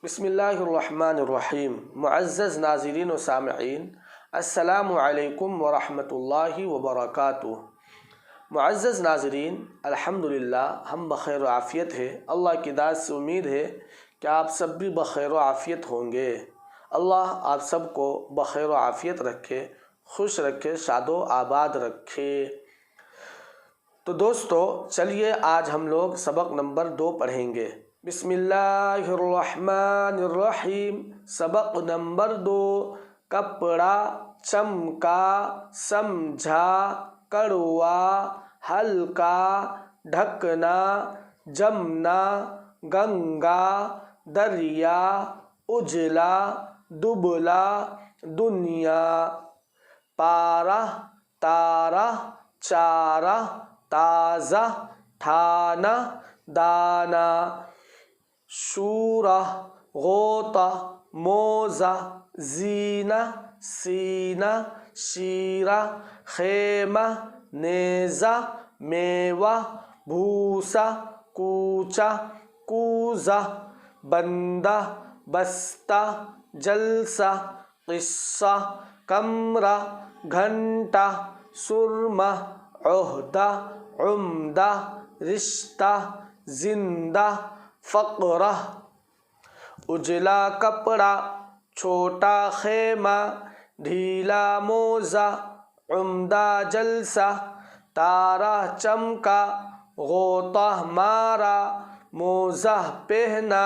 بسم اللہ الرحمن الرحیم۔ معزز ناظرین و سامعین، السلام علیکم ورحمۃ اللہ وبرکاتہ۔ معزز ناظرین، الحمدللہ ہم بخیر و عافیت ہے۔ اللہ کی ذات سے امید ہے کہ آپ سب بھی بخیر و عافیت ہوں گے۔ اللہ آپ سب کو بخیر و عافیت رکھے، خوش رکھے، شاد و آباد رکھے۔ تو دوستو، چلیے آج ہم لوگ سبق نمبر 2 پڑھیں گے۔ بسم اللہ الرحمن الرحیم۔ سبق نمبر 2، کپڑا چمکا سمجھا کڑوا ہلکا ڈھکنا جمنا گنگا دریا اجلا دبلا دنیا پارہ تارہ چارہ تازہ ٹھانا دانا شورہ غوطہ موزہ زینہ سینہ شیرہ خیمہ نیزہ میوہ بھوسا کوچہ کوزہ بندہ بستہ جلسہ قصہ کمرہ گھنٹہ سرمہ عہدہ عمدہ رشتہ زندہ فقرہ۔ اجلا کپڑا چھوٹا خیمہ ڈھیلا موزہ عمدہ جلسہ تارہ چمکا غوطہ مارا موزہ پہنا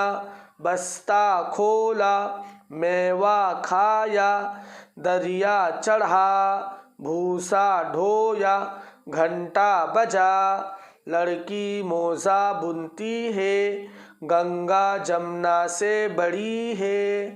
بستہ کھولا میوہ کھایا دریا چڑھا بھوسا ڈھویا گھنٹہ بجا لڑکی موزہ بنتی ہے گنگا جمنا سے بڑی ہے۔